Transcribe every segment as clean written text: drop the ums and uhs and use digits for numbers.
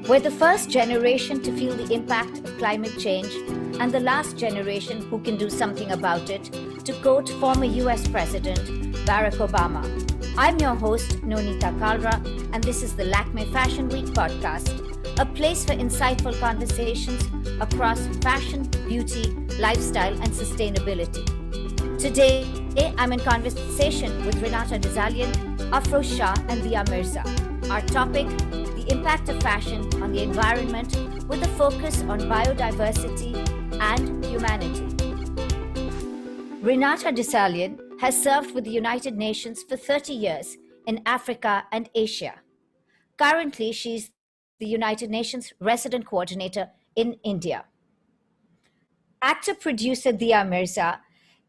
We're the first generation to feel the impact of climate change and the last generation who can do something about it, to quote former US President Barack Obama. I'm your host, Nonita Kalra, and this is the Lakmé Fashion Week podcast, a place for insightful conversations across fashion, beauty, lifestyle, and sustainability. Today, I'm in conversation with Renata Lok-Dessallien, Afroz Shah, and Dia Mirza. Our topic, the impact of fashion on the environment with a focus on biodiversity and humanity. Renata Lok-Dessallien has served with the United Nations for 30 years in Africa and Asia. Currently, she's the United Nations Resident Coordinator in India. Actor-producer Dia Mirza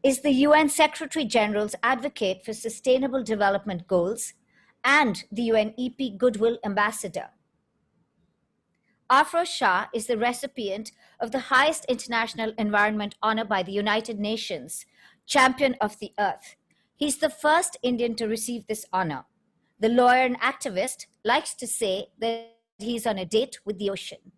is the UN Secretary General's Advocate for Sustainable Development Goals and the UNEP Goodwill Ambassador. Afroz Shah is the recipient of the highest international environment honor by the United Nations, Champion of the Earth. He's the first Indian to receive this honor. The lawyer and activist likes to say that he's on a date with the ocean.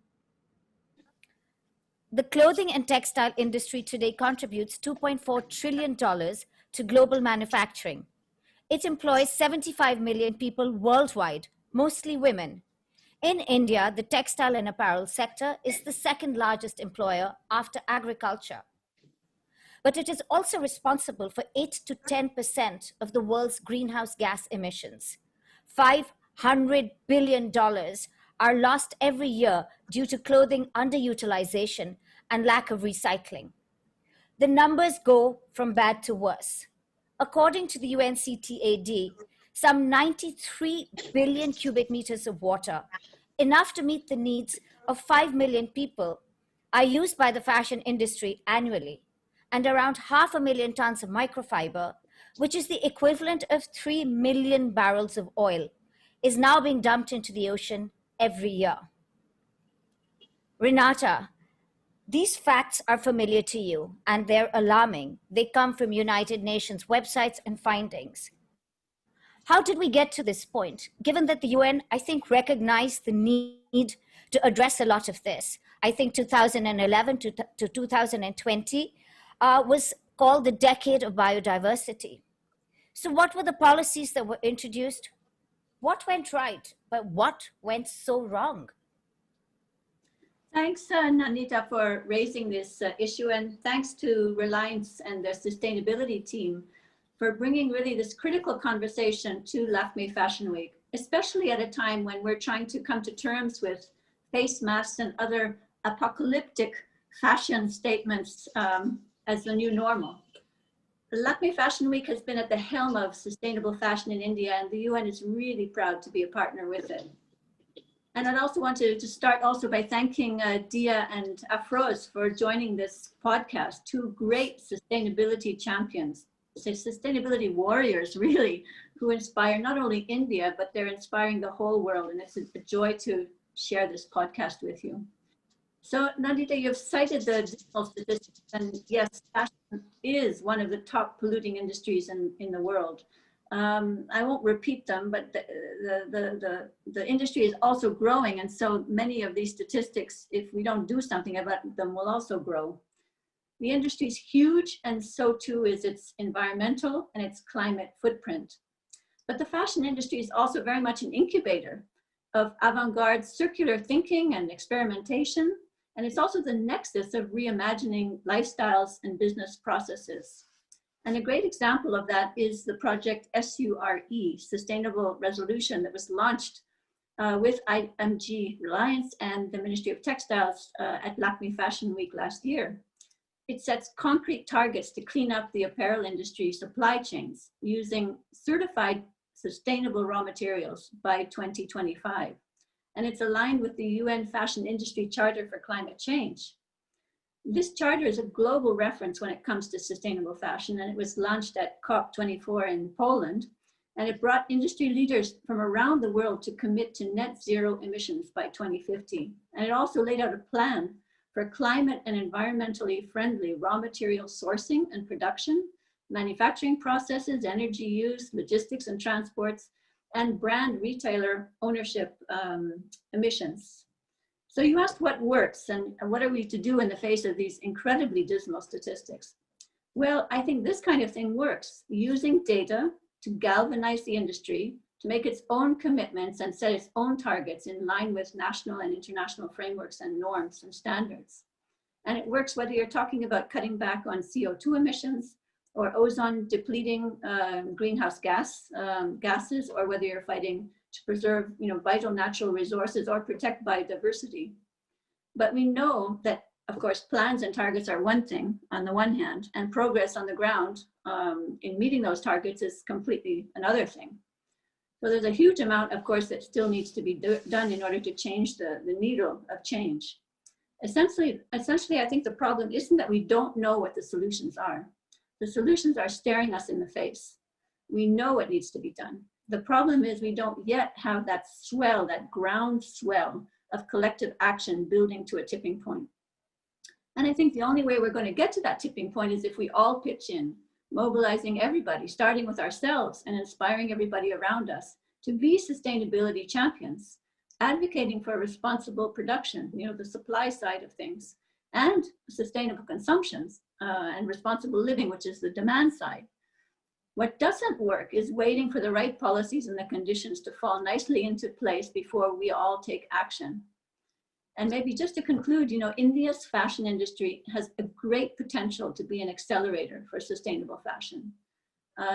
The clothing and textile industry today contributes $2.4 trillion to global manufacturing. It employs 75 million people worldwide, mostly women. In India, the textile and apparel sector is the second largest employer after agriculture. But it is also responsible for 8 to 10% of the world's greenhouse gas emissions. $500 billion are lost every year due to clothing underutilization and lack of recycling. The numbers go from bad to worse. According to the UNCTAD, some 93 billion cubic meters of water, enough to meet the needs of 5 million people, are used by the fashion industry annually, and around 500,000 tons of microfiber, which is the equivalent of 3 million barrels of oil, is now being dumped into the ocean every year. Renata, these facts are familiar to you, and they're alarming. They come from United Nations websites and findings. How did we get to this point, given that the UN, I think, recognized the need to address a lot of this? I think 2011 to 2020 was called the Decade of Biodiversity. So what were the policies that were introduced? What went right, but what went so wrong? Thanks, Nonita, for raising this issue, and thanks to Reliance and their sustainability team for bringing really this critical conversation to Lakmé Fashion Week, especially at a time when we're trying to come to terms with face masks and other apocalyptic fashion statements as the new normal. Lakmé Fashion Week has been at the helm of sustainable fashion in India, and the UN is really proud to be a partner with it. And I'd also want to start also by thanking Dia and Afroz for joining this podcast, two great sustainability champions, sustainability warriors, really, who inspire not only India, but they're inspiring the whole world. And it's a joy to share this podcast with you. So, Nonita, you've cited the digital statistics, and yes, fashion is one of the top polluting industries in the world. I won't repeat them, but the industry is also growing, and so many of these statistics, if we don't do something about them, will also grow. The industry is huge, and so too is its environmental and its climate footprint. But the fashion industry is also very much an incubator of avant-garde circular thinking and experimentation, and it's also the nexus of reimagining lifestyles and business processes. And a great example of that is the project SURE, Sustainable Resolution, that was launched with IMG Reliance and the Ministry of Textiles at Lakmé Fashion Week last year. It sets concrete targets to clean up the apparel industry supply chains using certified sustainable raw materials by 2025. And it's aligned with the UN Fashion Industry Charter for Climate Change. This charter is a global reference when it comes to sustainable fashion, and it was launched at COP24 in Poland, and it brought industry leaders from around the world to commit to net zero emissions by 2050. And it also laid out a plan for climate and environmentally friendly raw material sourcing and production, manufacturing processes, energy use, logistics and transports, and brand retailer ownership emissions. So you asked what works and what are we to do in the face of these incredibly dismal statistics? Well, I think this kind of thing works, using data to galvanize the industry, to make its own commitments and set its own targets in line with national and international frameworks and norms and standards. And it works whether you're talking about cutting back on CO2 emissions or ozone depleting greenhouse gases, or whether you're fighting to preserve vital natural resources or protect biodiversity. But we know that, of course, plans and targets are one thing on the one hand, and progress on the ground in meeting those targets is completely another thing. So there's a huge amount, of course, that still needs to be done in order to change the needle of change. Essentially, I think the problem isn't that we don't know what the solutions are. The solutions are staring us in the face. We know what needs to be done. The problem is we don't yet have that swell, that ground swell of collective action building to a tipping point. And I think the only way we're going to get to that tipping point is if we all pitch in, mobilizing everybody, starting with ourselves and inspiring everybody around us to be sustainability champions, advocating for responsible production, the supply side of things, and sustainable consumptions and responsible living, which is the demand side. What doesn't work is waiting for the right policies and the conditions to fall nicely into place before we all take action. And maybe just to conclude, India's fashion industry has a great potential to be an accelerator for sustainable fashion.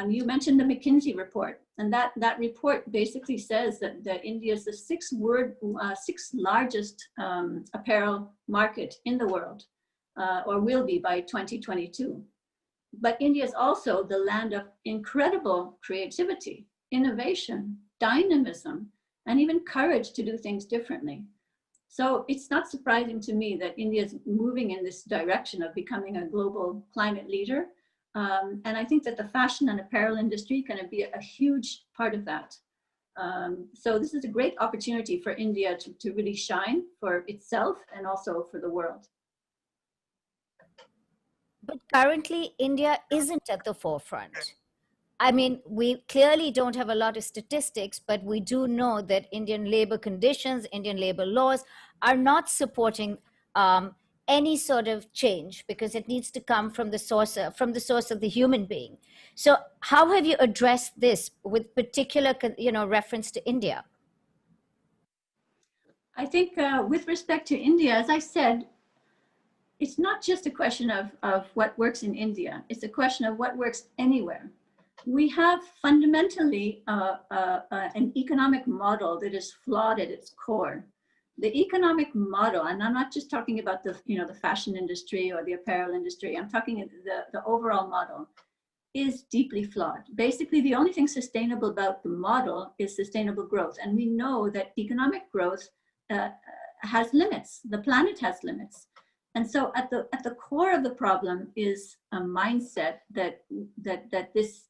You mentioned the McKinsey report, and that report basically says that India is the sixth largest apparel market in the world, or will be by 2022. But India is also the land of incredible creativity, innovation, dynamism, and even courage to do things differently. So it's not surprising to me that India is moving in this direction of becoming a global climate leader. And I think that the fashion and apparel industry can be a huge part of that. So this is a great opportunity for India to really shine for itself and also for the world. But currently, India isn't at the forefront. I mean, we clearly don't have a lot of statistics, but we do know that Indian labor conditions, Indian labor laws are not supporting any sort of change, because it needs to come from the source of the human being. So how have you addressed this with particular reference to India? I think with respect to India, as I said, it's not just a question of what works in India. It's a question of what works anywhere. We have fundamentally an economic model that is flawed at its core. The economic model, and I'm not just talking about the fashion industry or the apparel industry, I'm talking the overall model, is deeply flawed. Basically, the only thing sustainable about the model is sustainable growth. And we know that economic growth has limits. The planet has limits. And so at the core of the problem is a mindset that this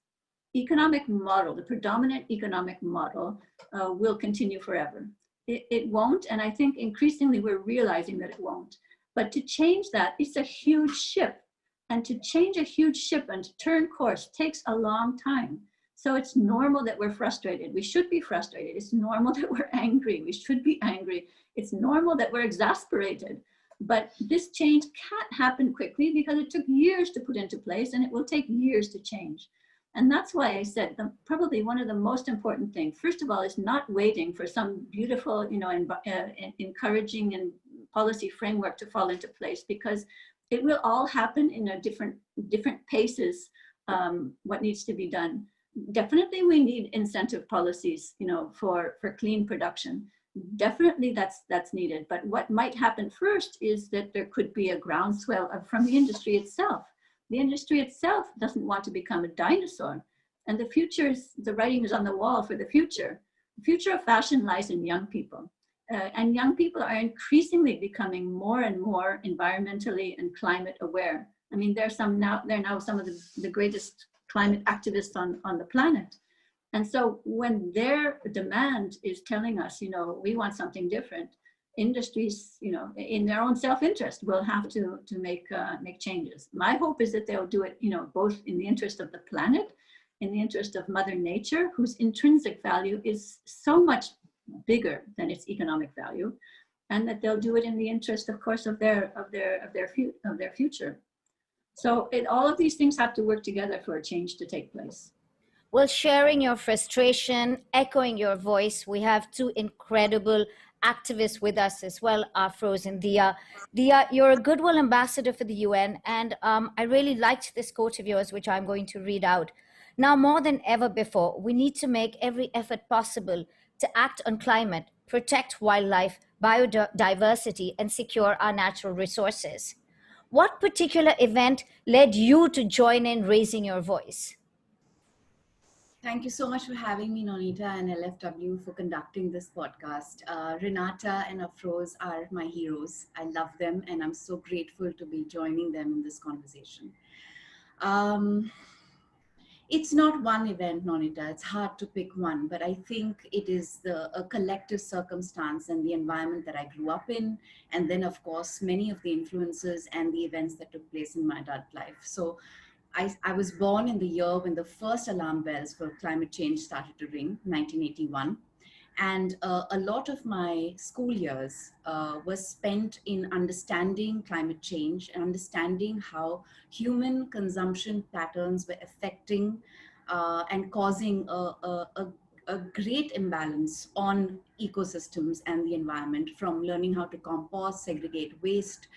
economic model, the predominant economic model, will continue forever. It won't, and I think increasingly we're realizing that it won't. But to change that, it's a huge ship. And to change a huge ship and to turn course takes a long time. So it's normal that we're frustrated. We should be frustrated. It's normal that we're angry. We should be angry. It's normal that we're exasperated. But this change can't happen quickly because it took years to put into place, and it will take years to change. And that's why I said probably one of the most important things, first of all, is not waiting for some beautiful, encouraging and policy framework to fall into place, because it will all happen in a different paces. What needs to be done? Definitely, we need incentive policies, for clean production. Definitely, that's needed. But what might happen first is that there could be a groundswell from the industry itself. The industry itself doesn't want to become a dinosaur. And the writing is on the wall for the future. The future of fashion lies in young people. And young people are increasingly becoming more and more environmentally and climate aware. I mean, they're now some of the greatest climate activists on the planet. And so when their demand is telling us, we want something different, industries, in their own self-interest will have to make changes. My hope is that they'll do it, both in the interest of the planet, in the interest of Mother Nature, whose intrinsic value is so much bigger than its economic value, and that they'll do it in the interest, of course, of their future. So all of these things have to work together for a change to take place. Well, sharing your frustration, echoing your voice, we have two incredible activists with us as well, Afroz and Dia. Dia, you're a Goodwill ambassador for the UN, and I really liked this quote of yours, which I'm going to read out. Now, more than ever before, we need to make every effort possible to act on climate, protect wildlife, biodiversity, and secure our natural resources. What particular event led you to join in raising your voice? Thank you so much for having me, Nonita and LFW, for conducting this podcast. Renata and Afroz are my heroes. I love them, and I'm so grateful to be joining them in this conversation. It's not one event, Nonita. It's hard to pick one, but I think it is a collective circumstance and the environment that I grew up in, and then, of course, many of the influences and the events that took place in my adult life. So I was born in the year when the first alarm bells for climate change started to ring, 1981. And a lot of my school years was spent in understanding climate change and understanding how human consumption patterns were affecting and causing a great imbalance on ecosystems and the environment, from learning how to compost, segregate waste,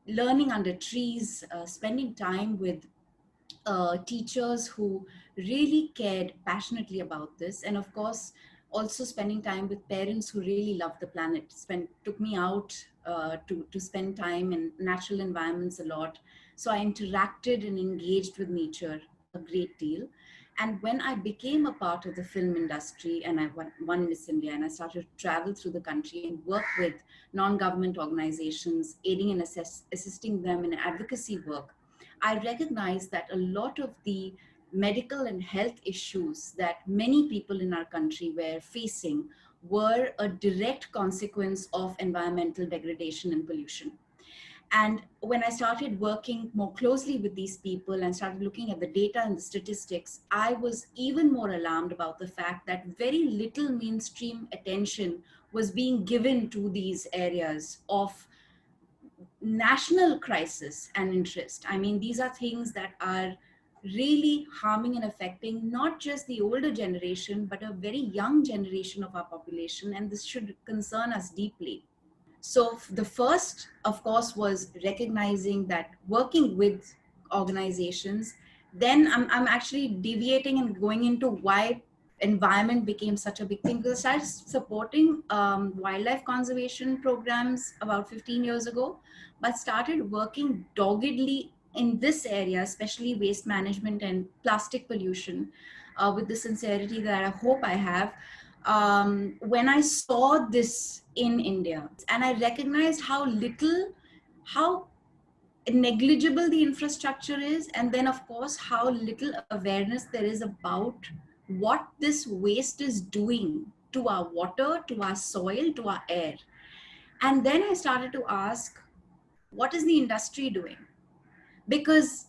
learning under trees, spending time with teachers who really cared passionately about this, and of course also spending time with parents who really loved the planet. Took me out to spend time in natural environments a lot. So I interacted and engaged with nature a great deal. And when I became a part of the film industry and I won Miss India, and I started to travel through the country and work with non-government organizations, aiding and assisting them in advocacy work, I recognized that a lot of the medical and health issues that many people in our country were facing were a direct consequence of environmental degradation and pollution. And when I started working more closely with these people and started looking at the data and the statistics, I was even more alarmed about the fact that very little mainstream attention was being given to these areas of national crisis and interest. I mean, these are things that are really harming and affecting not just the older generation, but a very young generation of our population. And this should concern us deeply. So the first, of course, was recognizing that, working with organizations. Then I'm actually deviating and going into why environment became such a big thing, because I started supporting wildlife conservation programs about 15 years ago, but started working doggedly in this area, especially waste management and plastic pollution, with the sincerity that I hope I have. When I saw this in India, and I recognized how negligible the infrastructure is, and then of course how little awareness there is about what this waste is doing to our water, to our soil, to our air. And then I started to ask, what is the industry doing? Because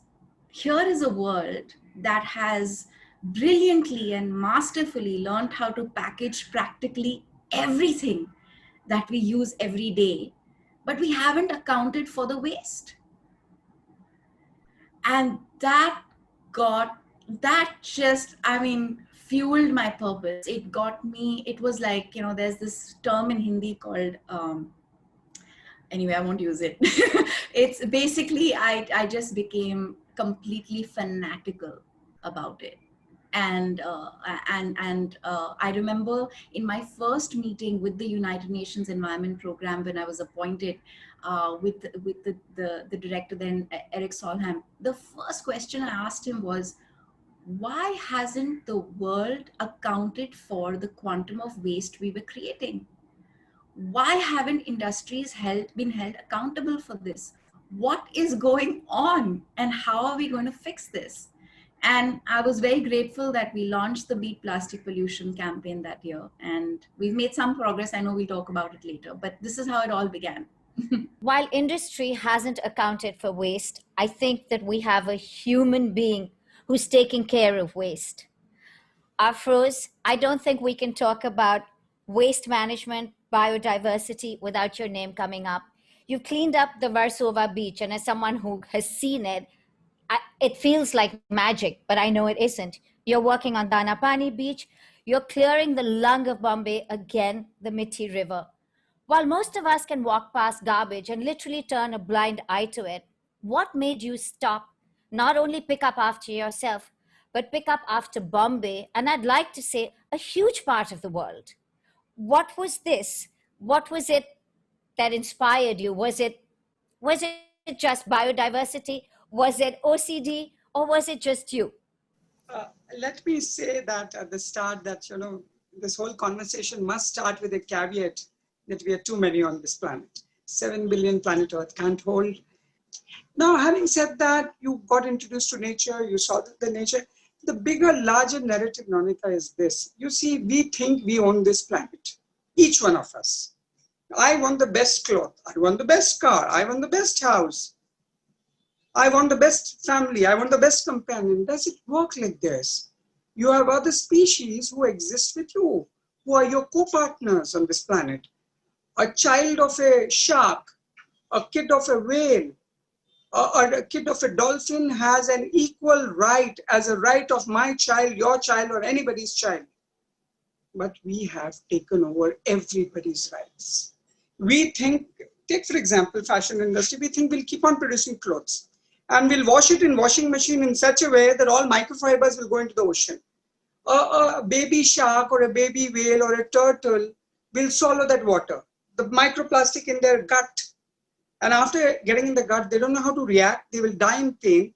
here is a world that has brilliantly and masterfully learned how to package practically everything that we use every day, but we haven't accounted for the waste. And that just, I mean, fueled my purpose. It got me, it was like, there's this term in Hindi called, anyway, I won't use it. It's basically, I just became completely fanatical about it. And I remember in my first meeting with the United Nations Environment Program, when I was appointed with the director then, Eric Solheim, the first question I asked him was, why hasn't the world accounted for the quantum of waste we were creating? Why haven't industries been held accountable for this? What is going on, and how are we going to fix this? And I was very grateful that we launched the Beat Plastic Pollution campaign that year. And we've made some progress. I know we'll talk about it later, but this is how it all began. While industry hasn't accounted for waste, I think that we have a human being who's taking care of waste. Afroz, I don't think we can talk about waste management, biodiversity without your name coming up. You've cleaned up the Varsova beach, and as someone who has seen it, it feels like magic, but I know it isn't. You're working on Danapani Beach. You're clearing the lung of Bombay, again, the Mithi River. While most of us can walk past garbage and literally turn a blind eye to it, what made you stop, not only pick up after yourself, but pick up after Bombay, and I'd like to say a huge part of the world? What was this? What was it that inspired you? Was it just biodiversity? Was it OCD? Or was it just you? Let me say that at the start that, this whole conversation must start with a caveat that we are too many on this planet. 7 billion planet Earth can't hold. Now, having said that, you got introduced to nature, you saw the nature. The bigger, larger narrative, Nonita, is this. You see, we think we own this planet, each one of us. I want the best clothes, I want the best car, I want the best house. I want the best family, I want the best companion. Does it work like this? You have other species who exist with you, who are your co-partners on this planet. A child of a shark, a kid of a whale, or a kid of a dolphin has an equal right as a right of my child, your child, or anybody's child. But we have taken over everybody's rights. We think, take for example, fashion industry, we think we'll keep on producing clothes. And we'll wash it in washing machine in such a way that all microfibers will go into the ocean. A baby shark or a baby whale or a turtle will swallow that water, the microplastic in their gut. And after getting in the gut, they don't know how to react. They will die in pain.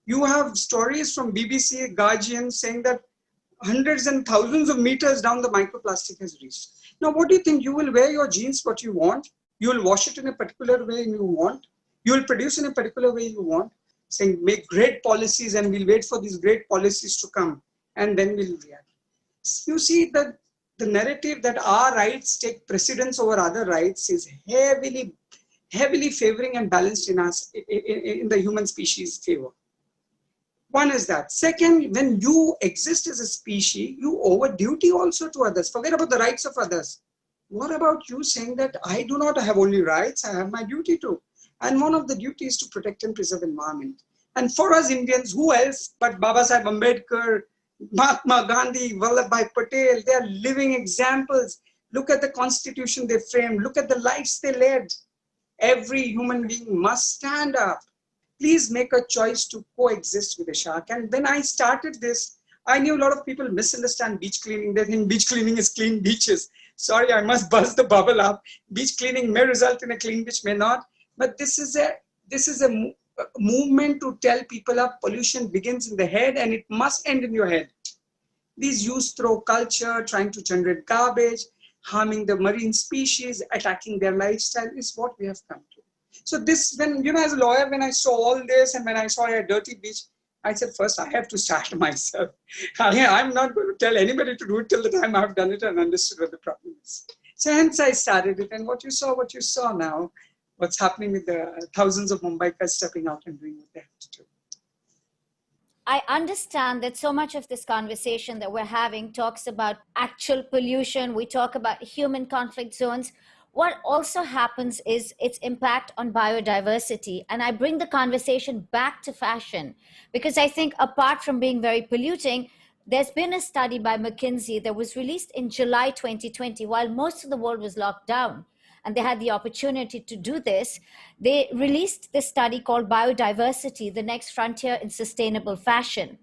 You have stories from BBC, Guardian saying that hundreds and thousands of meters down the microplastic has reached. Now, what do you think? You will wear your jeans what you want. You will wash it in a particular way you want. You will produce in a particular way you want, saying make great policies and we'll wait for these great policies to come and then we'll react. You see that the narrative that our rights take precedence over other rights is heavily favoring and balanced in us, in the human species' favor. One is that. Second, when you exist as a species, you owe a duty also to others. Forget about the rights of others. What about you saying that I do not have only rights, I have my duty too? And one of the duties is to protect and preserve environment. And for us Indians, who else but Baba Saheb Ambedkar, Mahatma Gandhi, Vallabhbhai Patel? They are living examples. Look at the constitution they framed. Look at the lives they led. Every human being must stand up. Please make a choice to coexist with the shark. And when I started this, I knew a lot of people misunderstand beach cleaning. They think beach cleaning is clean beaches. Sorry, I must buzz the bubble up. Beach cleaning may result in a clean beach, may not. But this is a movement to tell people that pollution begins in the head and it must end in your head. These youth throw culture, trying to generate garbage, harming the marine species, attacking their lifestyle is what we have come to. So this, when, as a lawyer, when I saw all this and when I saw a dirty beach, I said, first I have to start myself. I'm not going to tell anybody to do it till the time I've done it and understood what the problem is. So hence I started it, and what you saw now, what's happening with the thousands of Mumbaikas stepping out and doing what they have to do. I understand that so much of this conversation that we're having talks about actual pollution. We talk about human conflict zones. What also happens is its impact on biodiversity. And I bring the conversation back to fashion because I think apart from being very polluting, there's been a study by McKinsey that was released in July 2020 while most of the world was locked down. And they had the opportunity to do this. They released this study called Biodiversity, the Next Frontier in Sustainable Fashion.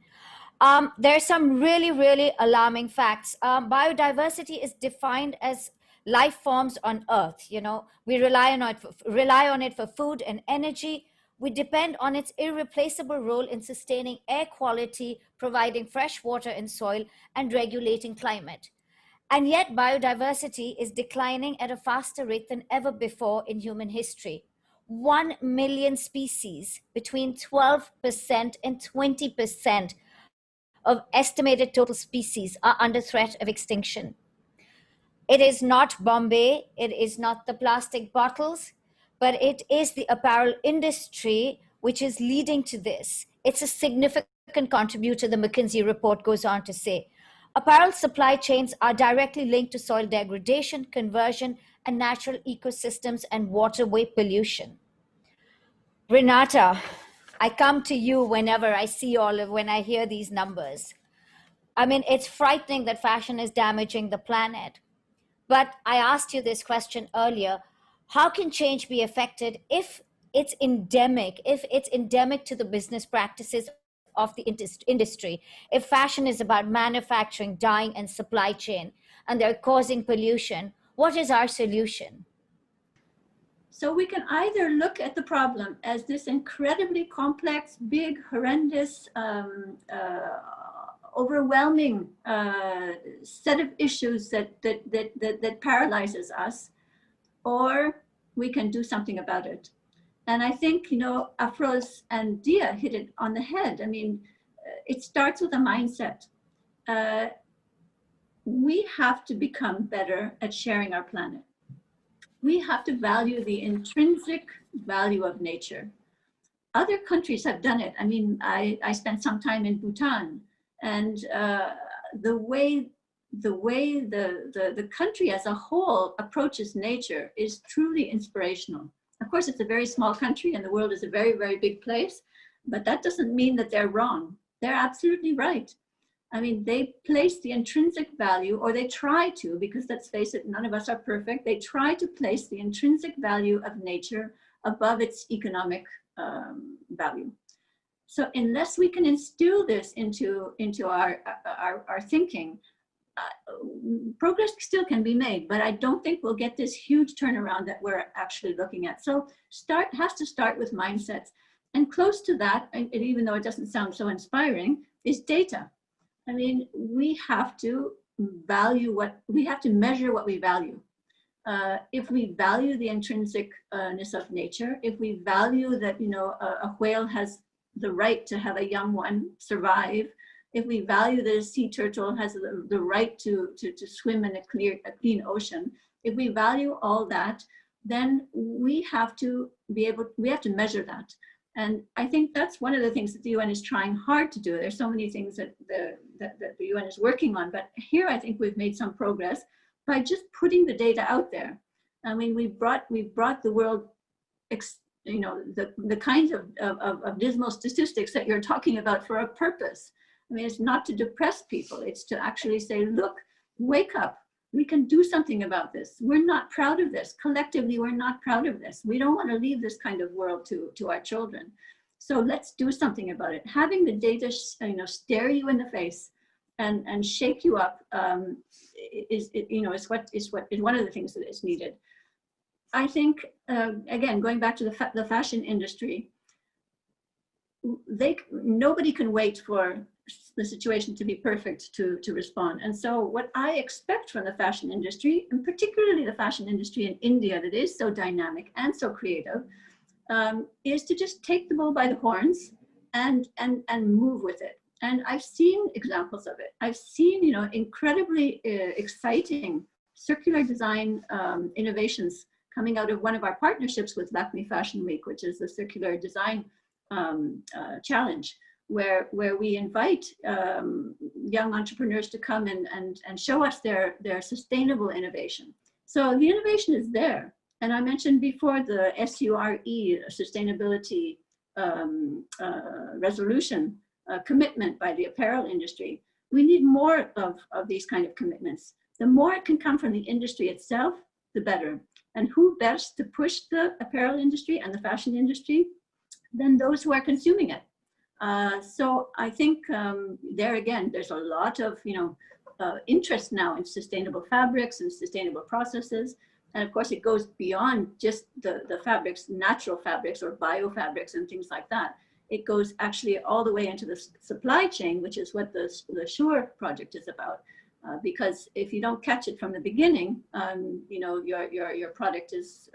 There are some really, really alarming facts. Biodiversity is defined as life forms on Earth. We rely on it for food and energy. We depend on its irreplaceable role in sustaining air quality, providing fresh water and soil, and regulating climate. And yet biodiversity is declining at a faster rate than ever before in human history. 1 million species, between 12% and 20% of estimated total species, are under threat of extinction. It is not Bombay, it is not the plastic bottles, but it is the apparel industry which is leading to this. It's a significant contributor, the McKinsey report goes on to say. Apparel supply chains are directly linked to soil degradation, conversion, and natural ecosystems and waterway pollution. Renata, I come to you whenever I see when I hear these numbers. I mean, it's frightening that fashion is damaging the planet. But I asked you this question earlier. How can change be affected if it's endemic to the business practices of the industry? If fashion is about manufacturing, dyeing, and supply chain, and they're causing pollution, what is our solution? So we can either look at the problem as this incredibly complex, big, horrendous, overwhelming set of issues that paralyzes us, or we can do something about it. And I think, Afroz and Dia hit it on the head. I mean, it starts with a mindset. We have to become better at sharing our planet. We have to value the intrinsic value of nature. Other countries have done it. I mean, I spent some time in Bhutan, and the way the country as a whole approaches nature is truly inspirational. Of course, it's a very small country and the world is a very, very big place, but that doesn't mean that they're wrong. They're absolutely right. I mean, they place the intrinsic value, or they try to, because let's face it, none of us are perfect. They try to place the intrinsic value of nature above its economic value. So unless we can instill this into our thinking, progress still can be made, but I don't think we'll get this huge turnaround that we're actually looking at. So has to start with mindsets. And close to that, and even though it doesn't sound so inspiring, is data. I mean, we have to measure what we value. If we value the intrinsicness of nature, if we value that, a whale has the right to have a young one survive, if we value that a sea turtle has the right to swim in a clean ocean, if we value all that, then we have to measure that. And I think that's one of the things that the UN is trying hard to do. There's so many things that the UN is working on, but here I think we've made some progress by just putting the data out there. I mean, we brought the world, the kinds of dismal statistics that you're talking about for a purpose. I mean, it's not to depress people. It's to actually say, look, wake up. We can do something about this. We're not proud of this. Collectively, we're not proud of this. We don't want to leave this kind of world to our children. So let's do something about it. Having the data, stare you in the face and shake you up is one of the things that is needed. I think, again, going back to the fashion industry, nobody can wait for the situation to be perfect to respond. And so what I expect from the fashion industry, and particularly the fashion industry in India that is so dynamic and so creative, is to just take the bull by the horns and move with it. And I've seen examples of it. I've seen, incredibly exciting circular design innovations coming out of one of our partnerships with Lakmé Fashion Week, which is the circular design challenge, where we invite young entrepreneurs to come and show us their sustainable innovation. So the innovation is there. And I mentioned before the SURE, sustainability resolution commitment by the apparel industry. We need more of these kind of commitments. The more it can come from the industry itself, the better. And who best to push the apparel industry and the fashion industry than those who are consuming it? So I think there again, there's a lot of interest now in sustainable fabrics and sustainable processes. And of course, it goes beyond just the fabrics, natural fabrics or biofabrics and things like that. It goes actually all the way into the supply chain, which is what the SURE project is about. Because if you don't catch it from the beginning, your product is,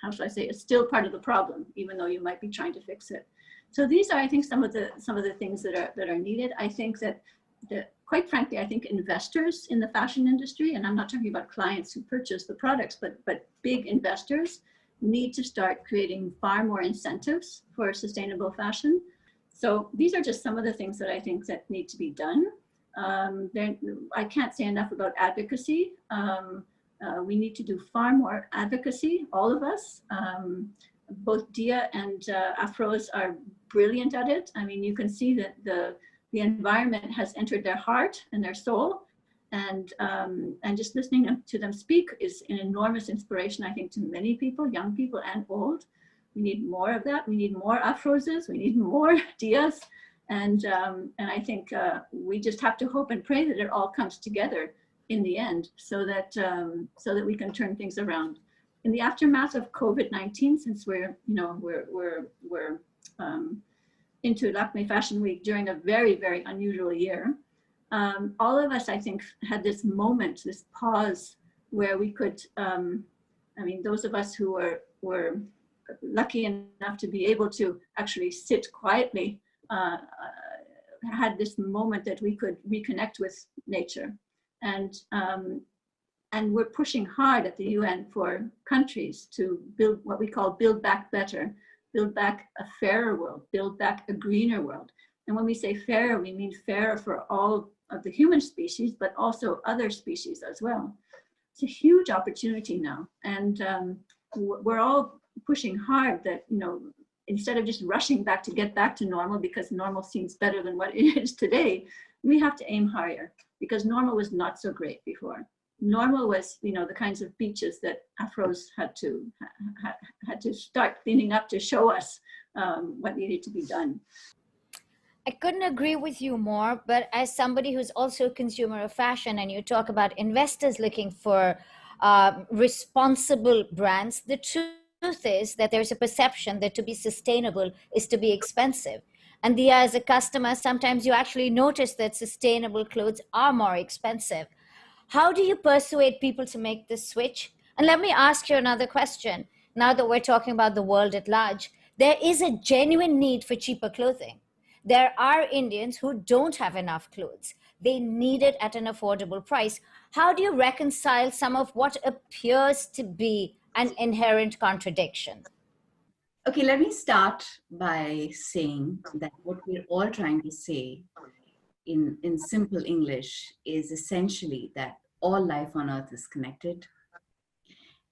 how should I say, it's still part of the problem, even though you might be trying to fix it. So these are, I think, some of the things that are needed. I think that quite frankly, I think investors in the fashion industry, and I'm not talking about clients who purchase the products, but big investors need to start creating far more incentives for sustainable fashion. So these are just some of the things that I think that need to be done. I can't say enough about advocacy. We need to do far more advocacy, all of us. Both Dia and Afroz are brilliant at it. I mean, you can see that the environment has entered their heart and their soul. And just listening to them speak is an enormous inspiration, I think, to many people, young people and old. We need more of that. We need more Afrozes. We need more Dias. And I think we just have to hope and pray that it all comes together in the end, so that we can turn things around. In the aftermath of COVID-19, since we're into Lakmé Fashion Week during a very, very unusual year, all of us, I think, had this moment, this pause, where we could, those of us who were lucky enough to be able to actually sit quietly, had this moment that we could reconnect with nature. And we're pushing hard at the UN for countries to build what we call build back better, build back a fairer world, build back a greener world. And when we say fairer, we mean fairer for all of the human species, but also other species as well. It's a huge opportunity now. And we're all pushing hard that, instead of just rushing back to get back to normal because normal seems better than what it is today, we have to aim higher, because normal was not so great before. Normal was, the kinds of beaches that Afroz had to start cleaning up to show us what needed to be done. I couldn't agree with you more, but as somebody who's also a consumer of fashion, and you talk about investors looking for responsible brands, the truth is that there's a perception that to be sustainable is to be expensive. And Dia, as a customer, sometimes you actually notice that sustainable clothes are more expensive. How do you persuade people to make this switch? And let me ask you another question. Now that we're talking about the world at large, there is a genuine need for cheaper clothing. There are Indians who don't have enough clothes. They need it at an affordable price. How do you reconcile some of what appears to be an inherent contradiction? Okay, let me start by saying that what we're all trying to say in simple English is essentially that all life on earth is connected,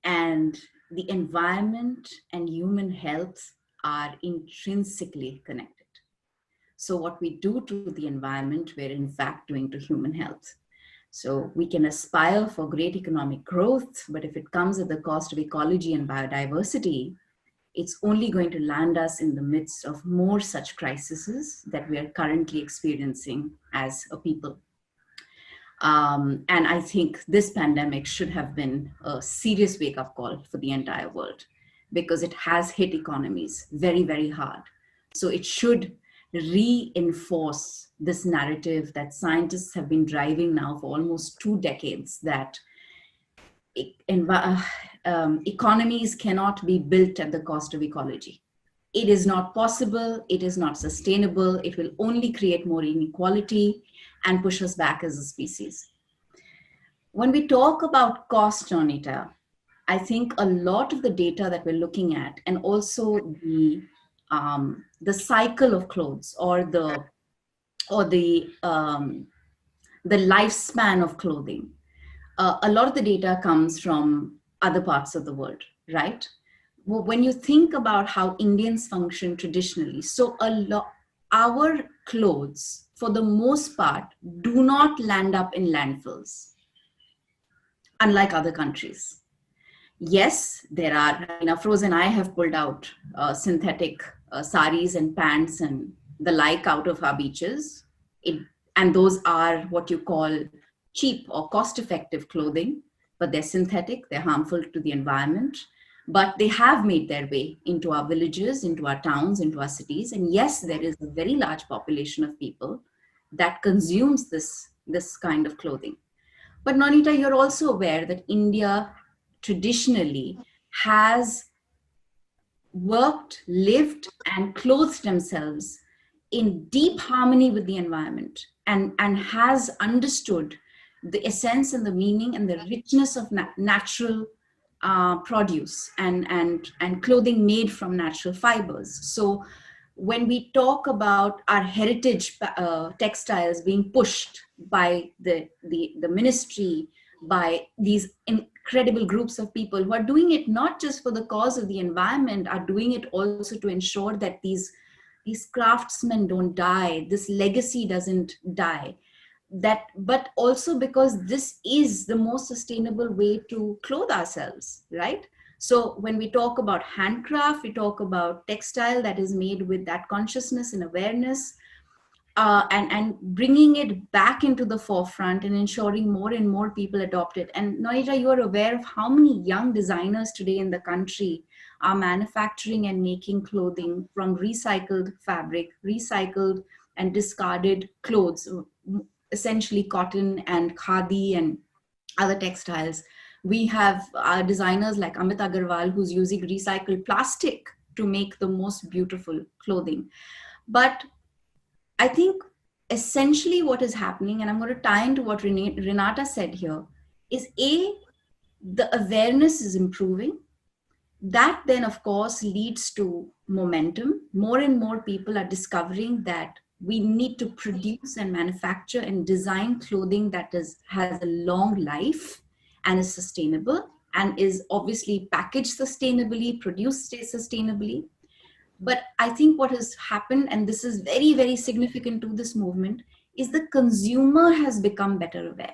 and the environment and human health are intrinsically connected. So what we do to the environment, we're in fact doing to human health. So we can aspire for great economic growth, but if it comes at the cost of ecology and biodiversity, it's only going to land us in the midst of more such crises that we are currently experiencing as a people. And I think this pandemic should have been a serious wake-up call for the entire world, because it has hit economies very, very hard. So it should reinforce this narrative that scientists have been driving now for almost 2 decades, that economies cannot be built at the cost of ecology. It is not possible, it is not sustainable, it will only create more inequality and push us back as a species. When we talk about cost, Nonita, I think a lot of the data that we're looking at, and also the cycle of clothes or the lifespan of clothing, a lot of the data comes from other parts of the world, right? Well, when you think about how Indians function traditionally, so our clothes, for the most part, do not land up in landfills, unlike other countries. Yes, there are, Afroz and I have pulled out synthetic saris and pants and the like out of our beaches. And those are what you call cheap or cost-effective clothing, but they're synthetic, they're harmful to the environment, but they have made their way into our villages, into our towns, into our cities. And yes, there is a very large population of people that consumes this kind of clothing. But Nonita, you're also aware that India traditionally has worked, lived, and clothed themselves in deep harmony with the environment, and has understood the essence and the meaning and the richness of natural produce and clothing made from natural fibers. So when we talk about our heritage textiles being pushed by the ministry, by these incredible groups of people who are doing it not just for the cause of the environment, are doing it also to ensure that these craftsmen don't die, this legacy doesn't die, that, but also because this is the most sustainable way to clothe ourselves, right? So when we talk about handcraft, we talk about textile that is made with that consciousness and awareness, and bringing it back into the forefront and ensuring more and more people adopt it. And Nonita, you are aware of how many young designers today in the country are manufacturing and making clothing from recycled fabric, recycled and discarded clothes, essentially cotton and khadi and other textiles. We have designers like Amit Agarwal who's using recycled plastic to make the most beautiful clothing. But I think essentially what is happening, and I'm going to tie into what Renata said here, is the awareness is improving. That then, of course, leads to momentum. More and more people are discovering that we need to produce and manufacture and design clothing that has a long life and is sustainable and is obviously packaged sustainably, produced sustainably. But I think what has happened, and this is very, very significant to this movement, is the consumer has become better aware.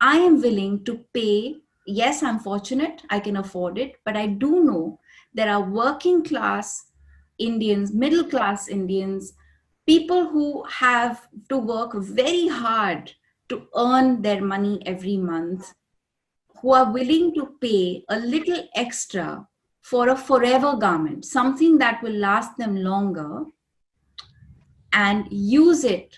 I am willing to pay. Yes, I'm fortunate, I can afford it, but I do know there are working class Indians, middle class Indians, people who have to work very hard to earn their money every month, who are willing to pay a little extra for a forever garment, something that will last them longer, and use it.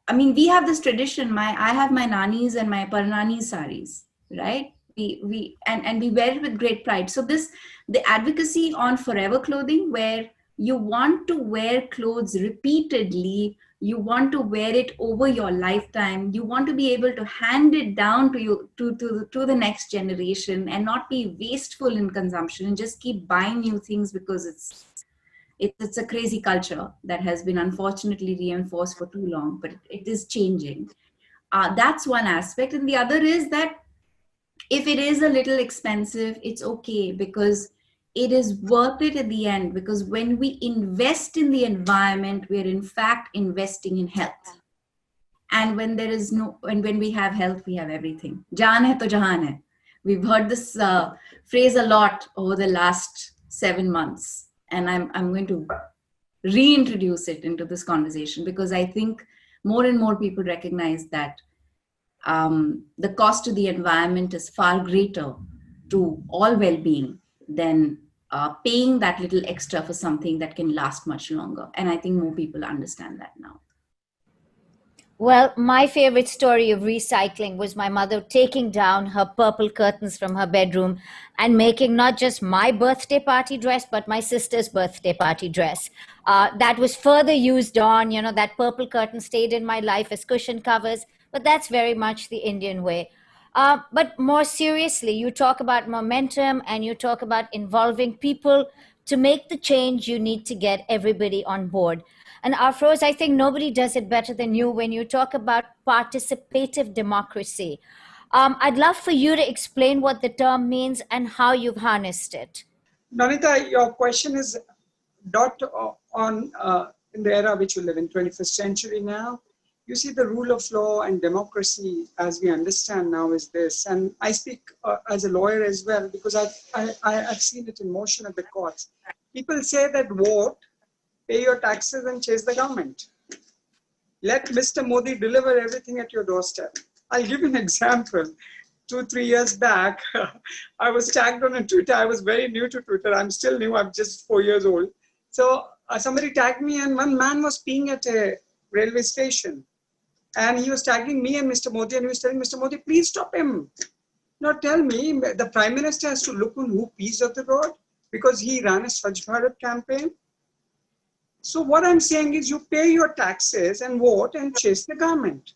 I mean, we have this tradition. I have my nanis and my parnani saris, right? We wear it with great pride. So the advocacy on forever clothing, where you want to wear clothes repeatedly, you want to wear it over your lifetime, you want to be able to hand it down to the next generation and not be wasteful in consumption and just keep buying new things because it's a crazy culture that has been unfortunately reinforced for too long, but it is changing. That's one aspect. And the other is that if it is a little expensive, it's okay, because it is worth it at the end, because when we invest in the environment, we're in fact investing in health. And when when we have health, we have everything. Jaan hai to jahan hai. We've heard this phrase a lot over the last 7 months. And I'm going to reintroduce it into this conversation, because I think more and more people recognize that the cost to the environment is far greater to all well-being than paying that little extra for something that can last much longer. And I think more people understand that now. Well, my favorite story of recycling was my mother taking down her purple curtains from her bedroom and making not just my birthday party dress, but my sister's birthday party dress. That was further used on, that purple curtain stayed in my life as cushion covers, but that's very much the Indian way. But more seriously, you talk about momentum and you talk about involving people to make the change. You need to get everybody on board. And Afroz, I think nobody does it better than you when you talk about participative democracy. I'd love for you to explain what the term means and how you've harnessed it. Nonita, your question is dot on in the era which we live in, 21st century now. You see, the rule of law and democracy, as we understand now, is this. And I speak as a lawyer as well, because I've seen it in motion at the courts. People say that vote, pay your taxes and chase the government. Let Mr. Modi deliver everything at your doorstep. I'll give you an example. 2-3 years back, I was tagged on Twitter. I was very new to Twitter. I'm still new. I'm just 4 years old. So somebody tagged me, and one man was peeing at a railway station. And he was tagging me and Mr. Modi, and he was telling Mr. Modi, please stop him. Now tell me, the Prime Minister has to look on who pees on the road because he ran a Swachh Bharat campaign. So what I'm saying is, you pay your taxes and vote and chase the government.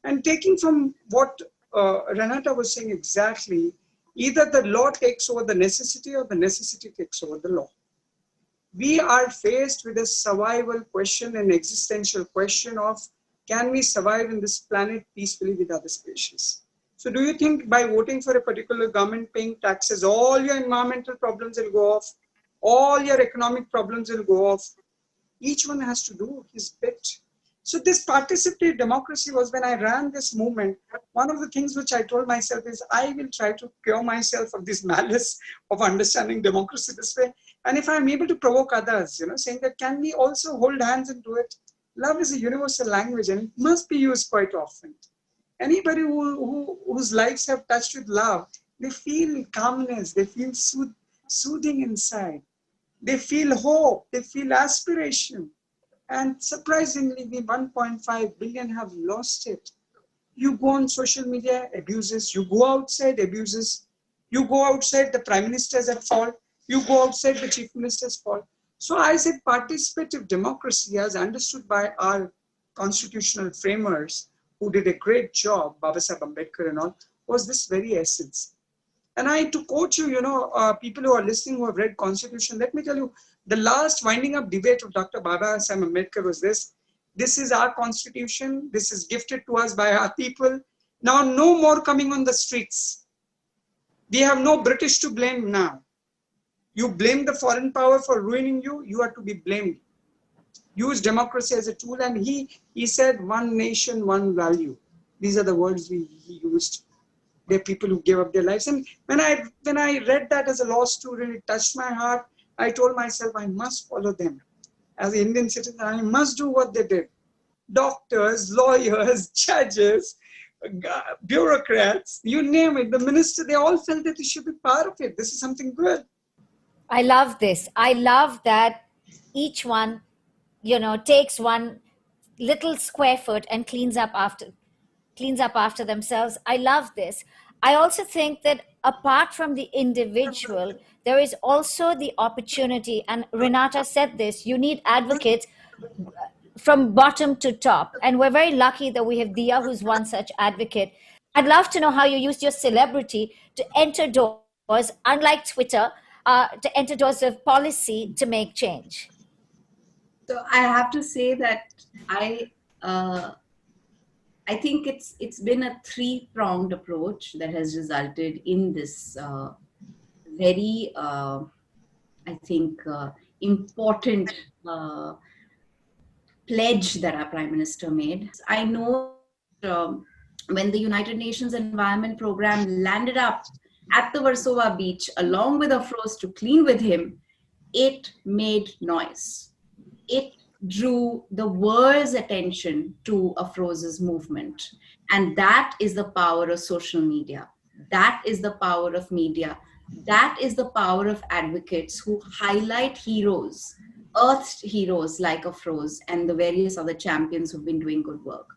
And taking from what Renata was saying exactly, either the law takes over the necessity or the necessity takes over the law. We are faced with a survival question, an existential question of, can we survive in this planet peacefully with other species? So do you think by voting for a particular government, paying taxes, all your environmental problems will go off, all your economic problems will go off? Each one has to do his bit. So this participatory democracy was, when I ran this movement, one of the things which I told myself is, I will try to cure myself of this malice of understanding democracy this way. And if I'm able to provoke others, saying that, can we also hold hands and do it? Love is a universal language and it must be used quite often. Anybody whose lives have touched with love, they feel calmness, they feel soothing inside. They feel hope, they feel aspiration. And surprisingly, we 1.5 billion have lost it. You go on social media, abuses. You go outside, abuses. You go outside, the prime minister's at fault. You go outside, the chief minister's fault. So I said participative democracy, as understood by our constitutional framers, who did a great job, Baba Sahib Ambedkar and all, was this very essence. And to quote you, people who are listening who have read Constitution, let me tell you, the last winding up debate of Dr. Baba Sahib Ambedkar was this. This is our Constitution. This is gifted to us by our people. Now, no more coming on the streets. We have no British to blame now. You blame the foreign power for ruining you, you are to be blamed. Use democracy as a tool. And he said, one nation, one value. These are the words he used. They're people who gave up their lives. And when I read that as a law student, it touched my heart. I told myself, I must follow them. As an Indian citizen, I must do what they did. Doctors, lawyers, judges, bureaucrats, you name it, the minister, they all felt that they should be part of it. This is something good. I love this. I love that each one, takes one little square foot and cleans up after themselves. I love this. I also think that apart from the individual, there is also the opportunity, and Renata said this, you need advocates from bottom to top. And we're very lucky that we have Dia, who's one such advocate. I'd love to know how you used your celebrity to enter doors, unlike Twitter, to enter doors of policy to make change. So I have to say that I think it's been a three-pronged approach that has resulted in this very, important pledge that our Prime Minister made. I know when the United Nations Environment Programme landed up at the Warsaw beach along with Afroz to clean with him, it made noise. It drew the world's attention to Afroz's movement. And that is the power of social media. That is the power of media. That is the power of advocates who highlight heroes, earthed heroes like Afroz and the various other champions who've been doing good work.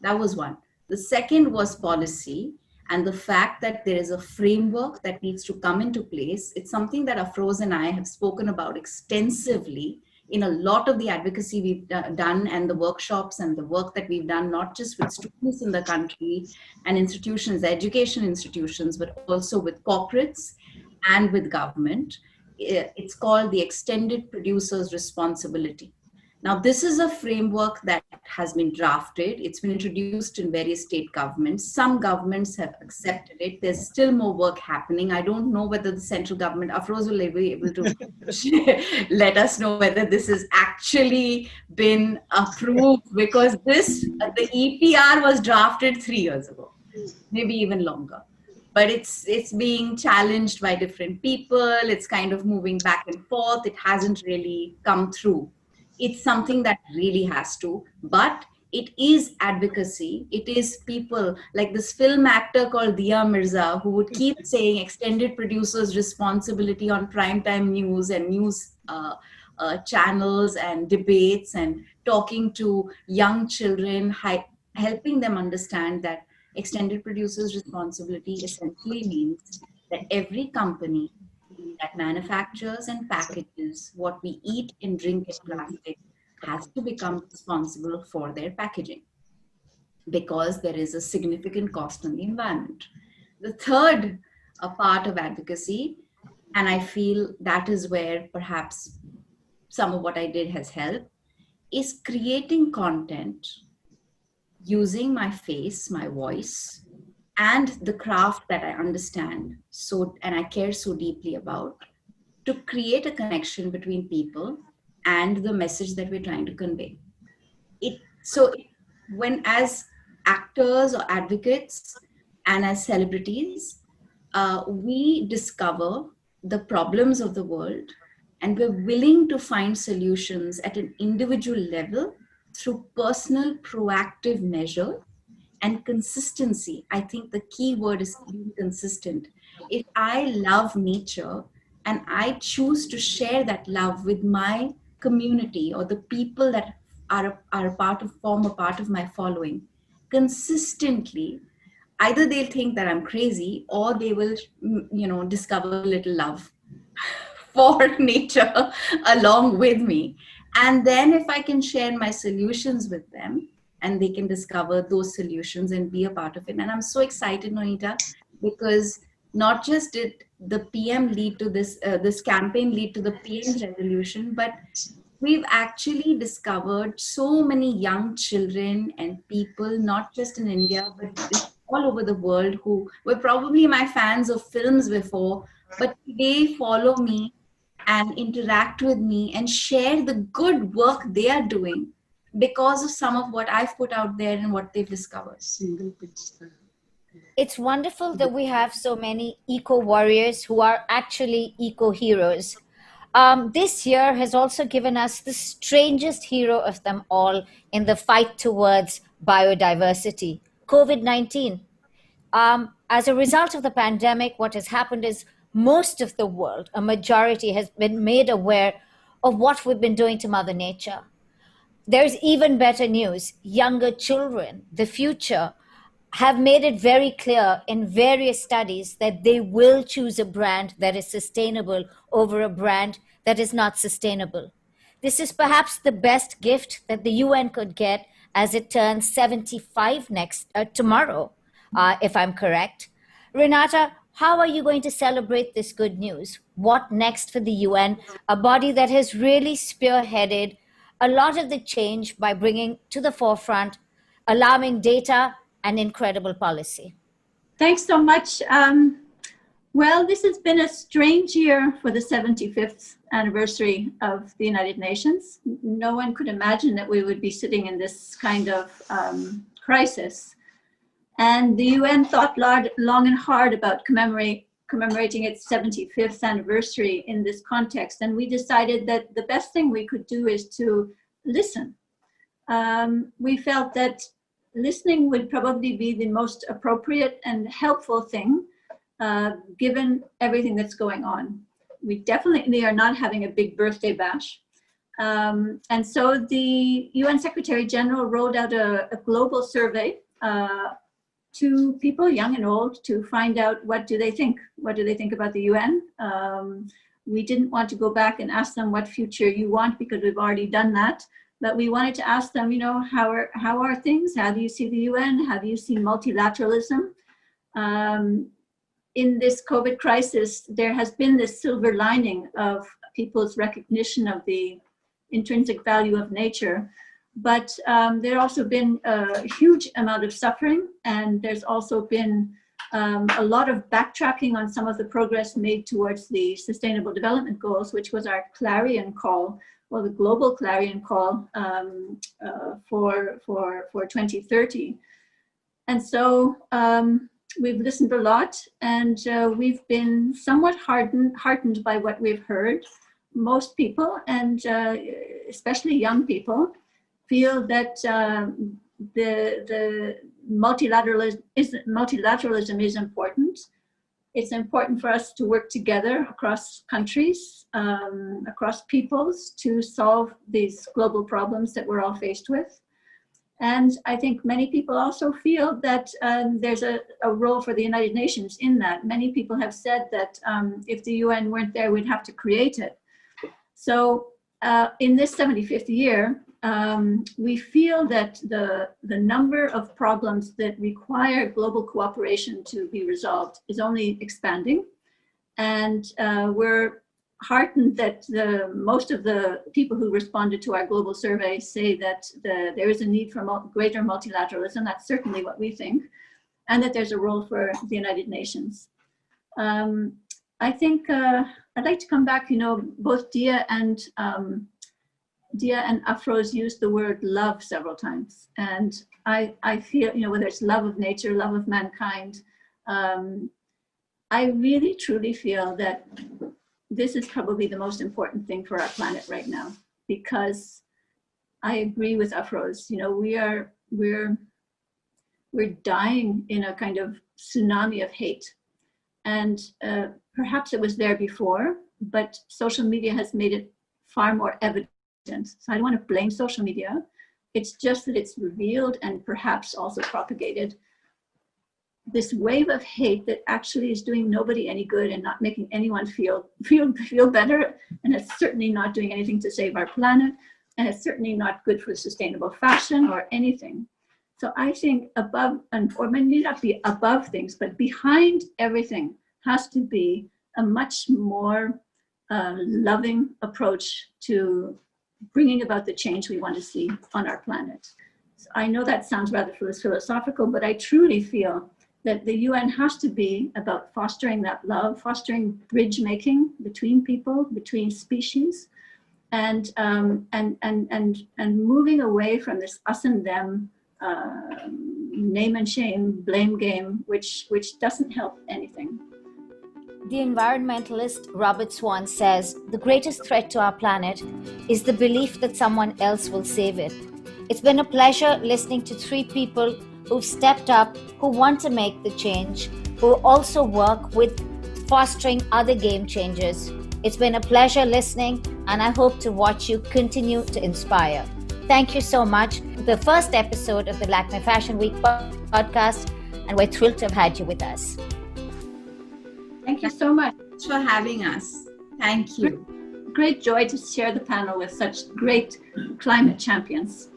That was one. The second was policy and the fact that there is a framework that needs to come into place. It's something that Afroz and I have spoken about extensively in a lot of the advocacy we've done and the workshops and the work that we've done, not just with students in the country and institutions, education institutions, but also with corporates and with government. It's called the Extended Producer's Responsibility. Now, this is a framework that has been drafted. It's been introduced in various state governments. Some governments have accepted it. There's still more work happening. I don't know whether the central government, Afroz will be able to let us know whether this has actually been approved, because the EPR was drafted 3 years ago, maybe even longer. But it's being challenged by different people. It's kind of moving back and forth. It hasn't really come through. It's something that really has to, but it is advocacy. It is people like this film actor called Dia Mirza, who would keep saying extended producers' responsibility on primetime news and news channels and debates, and talking to young children, helping them understand that extended producers' responsibility essentially means that every company that manufactures and packages what we eat and drink in plastic has to become responsible for their packaging, because there is a significant cost on the environment. The third part of advocacy, and I feel that is where perhaps some of what I did has helped, is creating content using my face, my voice, and the craft that I understand so and I care so deeply about, to create a connection between people and the message that we're trying to convey. When as actors or advocates and as celebrities, we discover the problems of the world and we're willing to find solutions at an individual level through personal proactive measure and consistency. I think the key word is being consistent. If I love nature and I choose to share that love with my community or the people that form a part of my following consistently, either they'll think that I'm crazy or they will, discover a little love for nature along with me. And then if I can share my solutions with them and they can discover those solutions and be a part of it. And I'm so excited, Nonita, because not just did the PM lead to this campaign lead to the PM's resolution, but we've actually discovered so many young children and people, not just in India, but all over the world, who were probably my fans of films before, but today follow me and interact with me and share the good work they are doing because of some of what I've put out there and what they've discovered. It's wonderful that we have so many eco warriors who are actually eco heroes. This year has also given us the strangest hero of them all in the fight towards biodiversity, COVID-19. As a result of the pandemic, what has happened is most of the world, a majority, has been made aware of what we've been doing to Mother Nature. There's even better news. Younger children, the future, have made it very clear in various studies that they will choose a brand that is sustainable over a brand that is not sustainable. This is perhaps the best gift that the UN could get as it turns 75 tomorrow, if I'm correct. Renata, how are you going to celebrate this good news? What next for the UN, a body that has really spearheaded a lot of the change by bringing to the forefront alarming data and incredible policy? Thanks so much. Well, this has been a strange year for the 75th anniversary of the United Nations. No one could imagine that we would be sitting in this kind of crisis. And the UN thought long and hard about commemorating its 75th anniversary in this context. And we decided that the best thing we could do is to listen. We felt that listening would probably be the most appropriate and helpful thing, given everything that's going on. We definitely are not having a big birthday bash. And so the UN Secretary General rolled out a global survey to people, young and old, to find out what do they think about the UN. We didn't want to go back and ask them what future you want, because we've already done that. But we wanted to ask them, how are things? How do you see the UN? How do you see multilateralism? In this COVID crisis, there has been this silver lining of people's recognition of the intrinsic value of nature. But there's also been a huge amount of suffering, and there's also been a lot of backtracking on some of the progress made towards the Sustainable Development Goals, which was our clarion call, or the global clarion call for 2030. And so we've listened a lot, and we've been somewhat heartened by what we've heard. Most people, and especially young people, feel that the multilateralism is important. It's important for us to work together across countries, across peoples, to solve these global problems that we're all faced with. And I think many people also feel that there's a role for the United Nations in that. Many people have said that if the UN weren't there, we'd have to create it. So in this 75th year, we feel that the number of problems that require global cooperation to be resolved is only expanding. And we're heartened that most of the people who responded to our global survey say that there is a need for greater multilateralism. That's certainly what we think, and that there's a role for the United Nations. I think I'd like to come back, both Dia and Afroz used the word love several times. And I feel, whether it's love of nature, love of mankind, I really truly feel that this is probably the most important thing for our planet right now, because I agree with Afroz. We're dying in a kind of tsunami of hate. And perhaps it was there before, but social media has made it far more evident. So I don't want to blame social media. It's just that it's revealed and perhaps also propagated this wave of hate that actually is doing nobody any good and not making anyone feel better. And it's certainly not doing anything to save our planet. And it's certainly not good for sustainable fashion or anything. So I think above, or maybe not be above things, but behind everything has to be a much more loving approach to bringing about the change we want to see on our planet. So I know that sounds rather philosophical, but I truly feel that the UN has to be about fostering that love, fostering bridge making between people, between species, and moving away from this us and them name and shame, blame game, which doesn't help anything. The environmentalist Robert Swan says the greatest threat to our planet is the belief that someone else will save it. It's been a pleasure listening to three people who've stepped up, who want to make the change, who also work with fostering other game changers. It's been a pleasure listening, and I hope to watch you continue to inspire. Thank you so much. The first episode of the Lakmé Fashion Week podcast, and we're thrilled to have had you with us. Thank you so much. Thanks for having us. Thank you. Great joy to share the panel with such great climate champions.